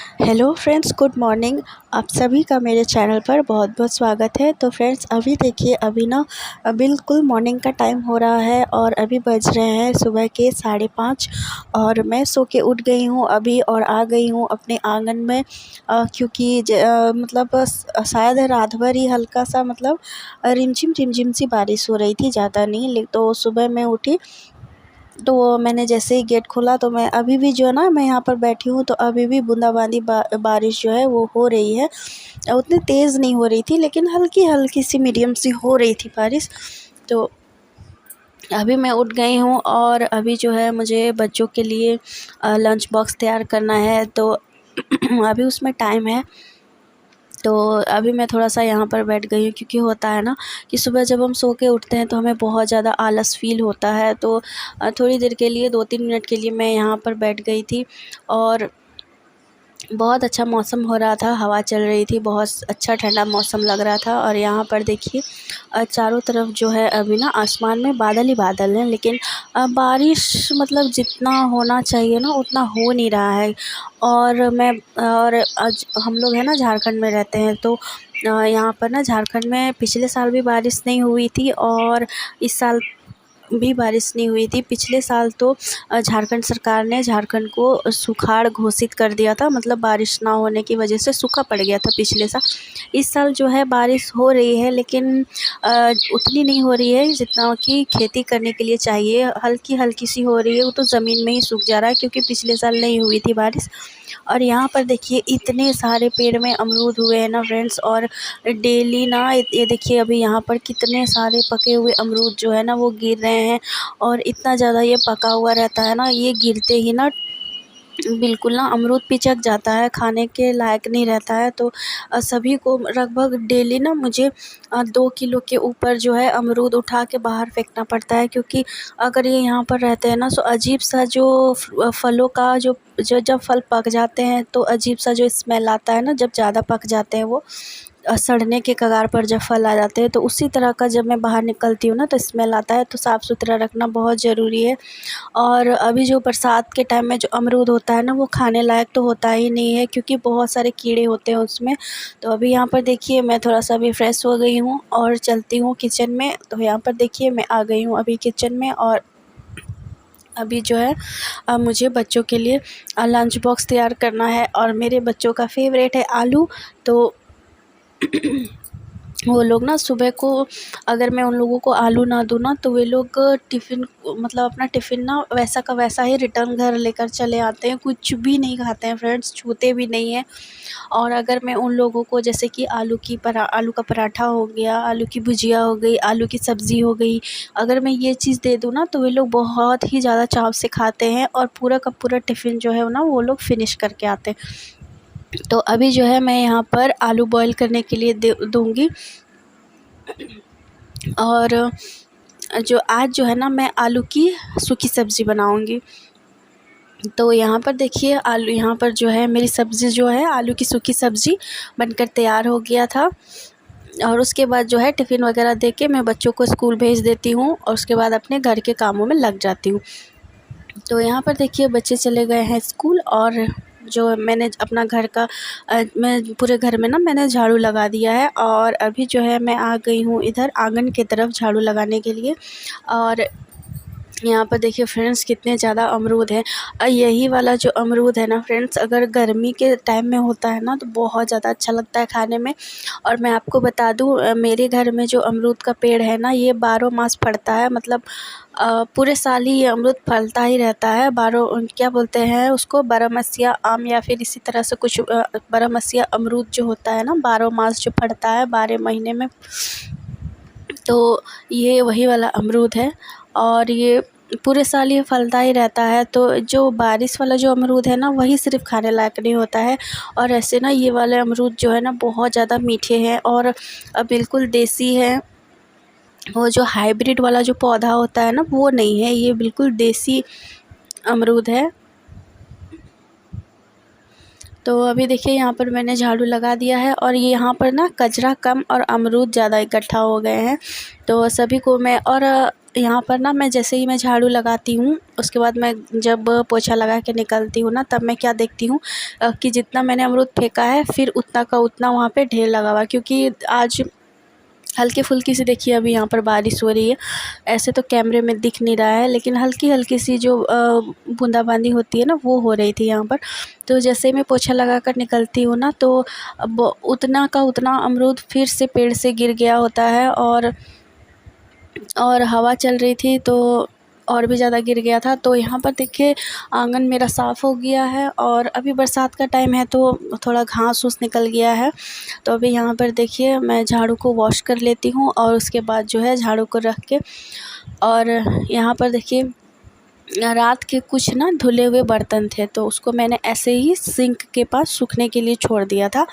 Hello friends, good morning. आप सभी का मेरे चैनल पर बहुत बहुत स्वागत है। तो फ्रेंड्स, अभी देखिए, अभी ना बिल्कुल मॉर्निंग का टाइम हो रहा है और अभी बज रहे हैं सुबह के 5:30 और मैं सो के उठ गई हूँ अभी और आ गई हूँ अपने आंगन में। क्योंकि मतलब शायद रात भर ही हल्का सा मतलब रिमझिम रिमझिम सी बारिश हो रही थी, ज़्यादा नहीं। तो सुबह मैं उठी तो मैंने जैसे ही गेट खोला तो मैं अभी भी जो है ना, मैं यहाँ पर बैठी हूँ तो अभी भी बूंदाबांदी बारिश जो है वो हो रही है। उतनी तेज़ नहीं हो रही थी, लेकिन हल्की हल्की सी मीडियम सी हो रही थी बारिश। तो अभी मैं उठ गई हूँ और अभी जो है मुझे बच्चों के लिए लंच बॉक्स तैयार करना है। तो अभी उसमें टाइम है। तो अभी मैं थोड़ा-सा यहाँ पर बैठ गई हूँ, क्योंकि होता है ना कि सुबह जब हम सो के उठते हैं तो हमें बहुत ज़्यादा आलस फ़ील होता है। तो थोड़ी देर के लिए 2-3 मिनट के लिए मैं यहाँ पर बैठ गई थी और बहुत अच्छा मौसम हो रहा था, हवा चल रही थी, बहुत अच्छा ठंडा मौसम लग रहा था। और यहाँ पर देखिए चारों तरफ जो है अभी ना आसमान में बादल ही बादल हैं, लेकिन बारिश मतलब जितना होना चाहिए ना उतना हो नहीं रहा है। और आज हम लोग हैं ना झारखंड में रहते हैं, तो यहाँ पर ना झारखंड में पिछले साल भी बारिश नहीं हुई थी और इस साल भी बारिश नहीं हुई थी। पिछले साल तो झारखंड सरकार ने झारखंड को सुखाड़ घोषित कर दिया था, मतलब बारिश ना होने की वजह से सूखा पड़ गया था पिछले साल। इस साल जो है बारिश हो रही है, लेकिन उतनी नहीं हो रही है जितना कि खेती करने के लिए चाहिए। हल्की हल्की सी हो रही है, वो तो ज़मीन में ही सूख जा रहा है, क्योंकि पिछले साल नहीं हुई थी बारिश। और यहाँ पर देखिए इतने सारे पेड़ में अमरूद हुए हैं ना फ्रेंड्स। और डेली ना ये देखिए अभी यहाँ पर कितने सारे पके हुए अमरूद जो है ना वो गिर रहे हैं। और इतना ज़्यादा ये पका हुआ रहता है ना, ये गिरते ही ना बिल्कुल ना अमरूद पिचक जाता है, खाने के लायक नहीं रहता है। तो सभी को लगभग डेली ना मुझे 2 किलो के ऊपर जो है अमरूद उठा के बाहर फेंकना पड़ता है, क्योंकि अगर ये यहाँ पर रहते हैं ना तो अजीब सा जो फलों का जो जब फल पक जाते हैं तो अजीब सा जो स्मेल आता है ना, जब ज़्यादा पक जाते हैं वो सड़ने के कगार पर जब फल आ जाते हैं, तो उसी तरह का जब मैं बाहर निकलती हूँ ना तो स्मेल आता है। तो साफ़ सुथरा रखना बहुत ज़रूरी है। और अभी जो बरसात के टाइम में जो अमरूद होता है ना वो खाने लायक तो होता ही नहीं है, क्योंकि बहुत सारे कीड़े होते हैं उसमें। तो अभी यहाँ पर देखिए मैं थोड़ा-सा अभी फ्रेश हो गई हूँ और चलती हूँ किचन में। तो यहाँ पर देखिए मैं आ गई हूँ अभी किचन में और अभी जो है मुझे बच्चों के लिए लंच बॉक्स तैयार करना है। और मेरे बच्चों का फ़ेवरेट है आलू। तो वो लोग ना सुबह को, अगर मैं उन लोगों को आलू ना दूँ ना तो वे लोग टिफ़िन मतलब अपना टिफ़िन ना वैसा का वैसा ही रिटर्न घर लेकर चले आते हैं, कुछ भी नहीं खाते हैं फ्रेंड्स, छूते भी नहीं हैं। और अगर मैं उन लोगों को जैसे कि आलू का पराठा हो गया, आलू की भुजिया हो गई, आलू की सब्ज़ी हो गई, अगर मैं ये चीज़ दे दूँ ना तो वे लोग बहुत ही ज़्यादा चाव से खाते हैं और पूरा का पूरा टिफ़िन जो है ना वो लोग फ़िनिश करके आते हैं। तो अभी जो है मैं यहाँ पर आलू बॉयल करने के लिए दूँगी। और जो आज जो है ना मैं आलू की सूखी सब्ज़ी बनाऊँगी। तो यहाँ पर देखिए आलू, यहाँ पर जो है मेरी सब्ज़ी जो है आलू की सूखी सब्ज़ी बनकर तैयार हो गया था। और उसके बाद जो है टिफ़िन वगैरह दे के मैं बच्चों को स्कूल भेज देती हूँ और उसके बाद अपने घर के कामों में लग जाती हूँ। तो यहाँ पर देखिए बच्चे चले गए हैं स्कूल और जो मैंने अपना घर का मैं पूरे घर में ना मैंने झाड़ू लगा दिया है। और अभी जो है मैं आ गई हूँ इधर आंगन की तरफ झाड़ू लगाने के लिए। और यहाँ पर देखिए फ्रेंड्स कितने ज़्यादा अमरूद हैं। यही वाला जो अमरूद है ना फ्रेंड्स, अगर गर्मी के टाइम में होता है ना तो बहुत ज़्यादा अच्छा लगता है खाने में। और मैं आपको बता दूँ मेरे घर में जो अमरूद का पेड़ है ना ये 12 मास फलता है, मतलब पूरे साल ही ये अमरूद फलता ही रहता है। क्या बोलते हैं उसको, बारहमसिया आम या फिर इसी तरह से कुछ बारहमसिया अमरूद जो होता है ना, 12 मास जो फलता है 12 महीने में, तो ये वही वाला अमरूद है। और ये पूरे साल ये फलता ही रहता है। तो जो बारिश वाला जो अमरूद है ना वही सिर्फ़ खाने लायक नहीं होता है। और ऐसे ना ये वाले अमरूद जो है ना बहुत ज़्यादा मीठे हैं और बिल्कुल देसी है। वो जो हाइब्रिड वाला जो पौधा होता है ना वो नहीं है, ये बिल्कुल देसी अमरूद है। तो अभी देखिए यहाँ पर मैंने झाड़ू लगा दिया है और ये यहाँ पर ना कचरा कम और अमरूद ज़्यादा इकट्ठा हो गए हैं। तो सभी को मैं, और यहाँ पर ना मैं जैसे ही मैं झाड़ू लगाती हूँ उसके बाद मैं जब पोछा लगा के निकलती हूँ ना, तब मैं क्या देखती हूँ कि जितना मैंने अमरूद फेंका है फिर उतना का उतना वहाँ पे ढेर लगा हुआ है। क्योंकि आज हल्की फुल्की सी देखिए अभी यहाँ पर बारिश हो रही है। ऐसे तो कैमरे में दिख नहीं रहा है, लेकिन हल्की हल्की सी जो बूंदाबांदी होती है ना, वो हो रही थी यहाँ पर। तो जैसे ही मैं पोछा लगा कर निकलती हूँ ना, तो अब उतना का उतना अमरूद फिर से पेड़ से गिर गया होता है। और हवा चल रही थी तो और भी ज़्यादा गिर गया था। तो यहाँ पर देखिए आंगन मेरा साफ़ हो गया है, और अभी बरसात का टाइम है तो थोड़ा घास फूस निकल गया है। तो अभी यहाँ पर देखिए मैं झाड़ू को वॉश कर लेती हूँ, और उसके बाद जो है झाड़ू को रख के, और यहाँ पर देखिए रात के कुछ ना धुले हुए बर्तन थे, तो उसको मैंने ऐसे ही सिंक के पास सूखने के लिए छोड़ दिया था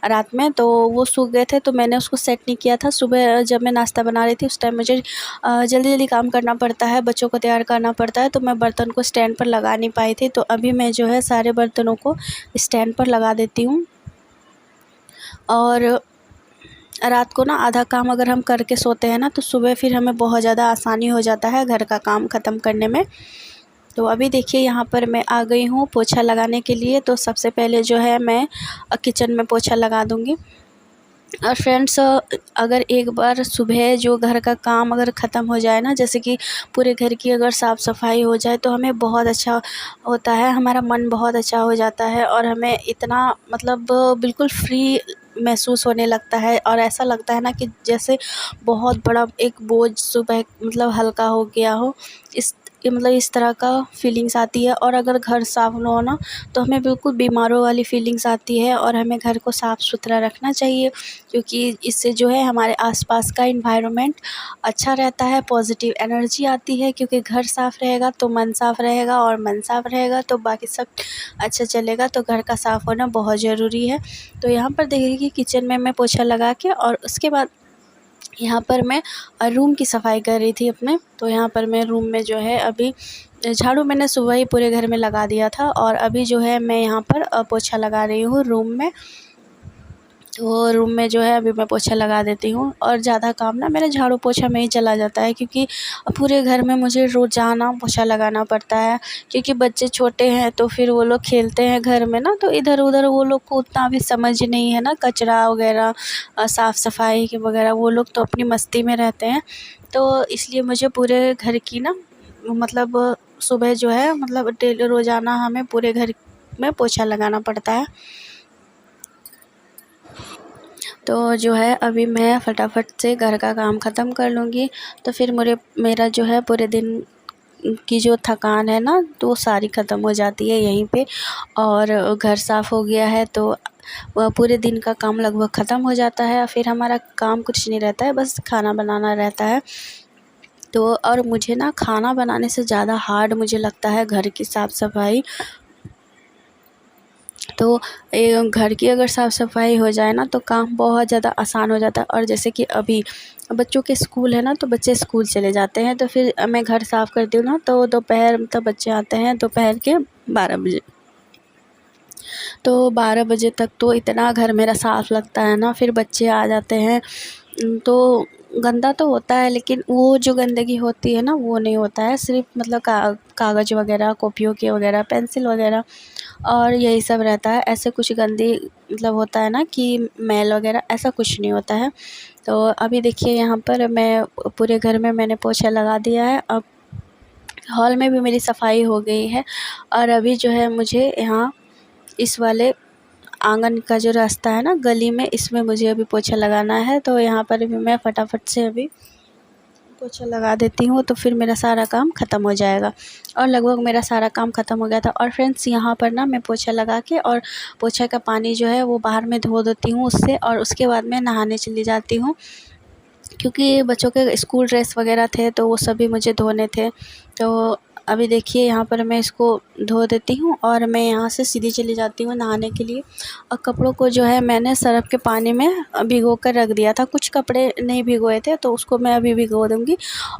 रात में। तो वो सूख गए थे, तो मैंने उसको सेट नहीं किया था। सुबह जब मैं नाश्ता बना रही थी उस टाइम मुझे जल्दी जल्दी काम करना पड़ता है, बच्चों को तैयार करना पड़ता है, तो मैं बर्तन को स्टैंड पर लगा नहीं पाई थी। तो अभी मैं जो है सारे बर्तनों को स्टैंड पर लगा देती हूँ। और रात को ना आधा काम अगर हम करके सोते हैं ना, तो सुबह फिर हमें बहुत ज़्यादा आसानी हो जाता है घर का काम ख़त्म करने में। तो अभी देखिए यहाँ पर मैं आ गई हूँ पोछा लगाने के लिए। तो सबसे पहले जो है मैं किचन में पोछा लगा दूँगी। और फ्रेंड्स, अगर एक बार सुबह जो घर का काम अगर ख़त्म हो जाए ना, जैसे कि पूरे घर की अगर साफ़ सफाई हो जाए, तो हमें बहुत अच्छा होता है, हमारा मन बहुत अच्छा हो जाता है, और हमें इतना मतलब बिल्कुल फ्री महसूस होने लगता है। और ऐसा लगता है ना कि जैसे बहुत बड़ा एक बोझ सुबह मतलब हल्का हो गया हो, इस तरह का फीलिंग्स आती है। और अगर घर साफ़ ना हो ना, तो हमें बिल्कुल बीमारों वाली फीलिंग्स आती है। और हमें घर को साफ़ सुथरा रखना चाहिए, क्योंकि इससे जो है हमारे आसपास का इन्वायरमेंट अच्छा रहता है, पॉजिटिव एनर्जी आती है। क्योंकि घर साफ़ रहेगा तो मन साफ़ रहेगा, और मन साफ़ रहेगा तो बाकी सब अच्छा चलेगा। तो घर का साफ़ होना बहुत ज़रूरी है। तो यहाँ पर देखिए कि किचन में मैं पोछा लगा के, और उसके बाद यहाँ पर मैं रूम की सफाई कर रही थी अपने। तो यहाँ पर मैं रूम में जो है अभी झाड़ू मैंने सुबह ही पूरे घर में लगा दिया था, और अभी जो है मैं यहाँ पर पोछा लगा रही हूँ रूम में। तो रूम में जो है अभी मैं पोछा लगा देती हूँ, और ज़्यादा काम ना मेरा झाड़ू पोछा में ही चला जाता है, क्योंकि पूरे घर में मुझे रोज़ाना पोछा लगाना पड़ता है। क्योंकि बच्चे छोटे हैं तो फिर वो लोग खेलते हैं घर में ना, तो इधर उधर वो लोग को उतना भी समझ नहीं है ना, कचरा वगैरह साफ़ सफाई के वगैरह, वो लोग तो अपनी मस्ती में रहते हैं। तो इसलिए मुझे पूरे घर की ना मतलब सुबह जो है मतलब डेली रोज़ाना हमें पूरे घर में पोछा लगाना पड़ता है। तो जो है अभी मैं फटाफट से घर का काम ख़त्म कर लूँगी, तो फिर मेरा जो है पूरे दिन की जो थकान है ना, तो वो सारी ख़त्म हो जाती है यहीं पे। और घर साफ़ हो गया है तो वह पूरे दिन का काम लगभग ख़त्म हो जाता है। फिर हमारा काम कुछ नहीं रहता है, बस खाना बनाना रहता है। तो और मुझे ना खाना बनाने से ज़्यादा हार्ड मुझे लगता है घर की साफ़ सफाई। तो घर की अगर साफ़ सफाई हो जाए ना, तो काम बहुत ज़्यादा आसान हो जाता है। और जैसे कि अभी बच्चों के स्कूल है ना, तो बच्चे स्कूल चले जाते हैं, तो फिर मैं घर साफ़ करती हूँ ना, तो दोपहर मतलब बच्चे आते हैं दोपहर के 12 बजे। तो 12 बजे तक तो इतना घर मेरा साफ़ लगता है ना, फिर बच्चे आ जाते हैं तो गंदा तो होता है, लेकिन वो जो गंदगी होती है ना, वो नहीं होता है। सिर्फ मतलब कागज़ वगैरह, कॉपियों के वगैरह, पेंसिल वगैरह, और यही सब रहता है। ऐसे कुछ गंदी मतलब होता है ना कि मैल वगैरह, ऐसा कुछ नहीं होता है। तो अभी देखिए यहाँ पर मैं पूरे घर में मैंने पोछा लगा दिया है। अब हॉल में भी मेरी सफाई हो गई है, और अभी जो है मुझे यहाँ इस वाले आंगन का जो रास्ता है ना गली में, इसमें मुझे अभी पोछा लगाना है। तो यहाँ पर भी मैं फटाफट से अभी पोछा लगा देती हूँ, तो फिर मेरा सारा काम ख़त्म हो जाएगा। और लगभग मेरा सारा काम ख़त्म हो गया था। और फ्रेंड्स, यहाँ पर ना मैं पोछा लगा के और पोछा का पानी जो है वो बाहर में धो देती हूँ उससे, और उसके बाद मैं नहाने चली जाती हूँ। क्योंकि बच्चों के स्कूल ड्रेस वगैरह थे तो वो सभी मुझे धोने थे। तो अभी देखिए यहाँ पर मैं इसको धो देती हूँ, और मैं यहाँ से सीधी चली जाती हूँ नहाने के लिए। और कपड़ों को जो है मैंने सर्फ़ के पानी में भिगो कर रख दिया था, कुछ कपड़े नहीं भिगोए थे, तो उसको मैं अभी भिगो दूँगी।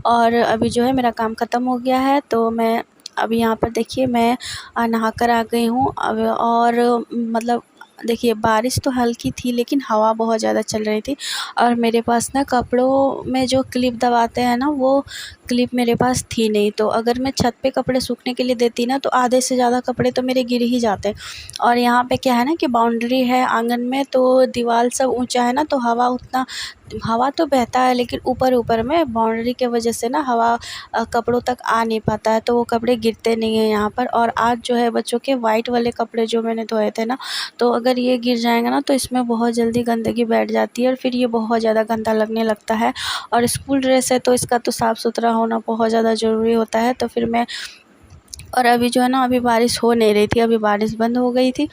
और अभी जो है मेरा काम ख़त्म हो गया है, तो मैं अभी यहाँ पर देखिए मैं नहा कर आ गई हूँ अब। और मतलब देखिए बारिश तो हल्की थी लेकिन हवा बहुत ज़्यादा चल रही थी और मेरे पास ना कपड़ों में जो क्लिप दबाते हैं ना वो क्लिप मेरे पास थी नहीं। तो अगर मैं छत पे कपड़े सूखने के लिए देती ना तो आधे से ज़्यादा कपड़े तो मेरे गिर ही जाते। और यहाँ पे क्या है ना कि बाउंड्री है आंगन में, तो दीवार सब ऊंचा है ना, तो हवा तो बहता है लेकिन ऊपर ऊपर में बाउंड्री के वजह से ना हवा कपड़ों तक आ नहीं पाता है, तो वो कपड़े गिरते नहीं हैं यहाँ पर। और आज जो है बच्चों के वाइट वाले कपड़े जो मैंने धोए थे ना, तो अगर ये गिर जाएंगे ना तो इसमें बहुत जल्दी गंदगी बैठ जाती है और फिर ये बहुत ज़्यादा गंदा लगने लगता है। और स्कूल ड्रेस है तो इसका तो साफ़ सुथरा होना बहुत ज़्यादा ज़रूरी होता है। तो फिर मैं, और अभी जो है ना अभी बारिश हो नहीं रही थी, अभी बारिश बंद हो गई थी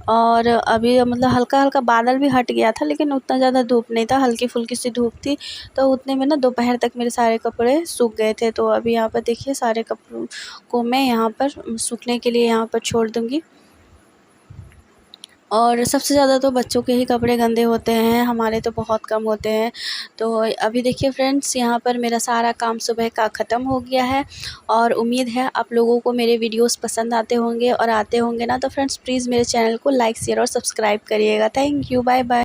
और अभी मतलब हल्का हल्का बादल भी हट गया था लेकिन उतना ज़्यादा धूप नहीं था, हल्की फुल्की सी धूप थी। तो उतने में ना दोपहर तक मेरे सारे कपड़े सूख गए थे। तो अभी यहाँ पर देखिए सारे कपड़ों को मैं यहाँ पर सूखने के लिए यहाँ पर छोड़ दूँगी। और सबसे ज़्यादा तो बच्चों के ही कपड़े गंदे होते हैं, हमारे तो बहुत कम होते हैं। तो अभी देखिए फ्रेंड्स, यहाँ पर मेरा सारा काम सुबह का ख़त्म हो गया है और उम्मीद है आप लोगों को मेरे वीडियोस पसंद आते होंगे, और आते होंगे ना तो फ्रेंड्स प्लीज़ मेरे चैनल को लाइक शेयर और सब्सक्राइब करिएगा। Thank you, bye bye.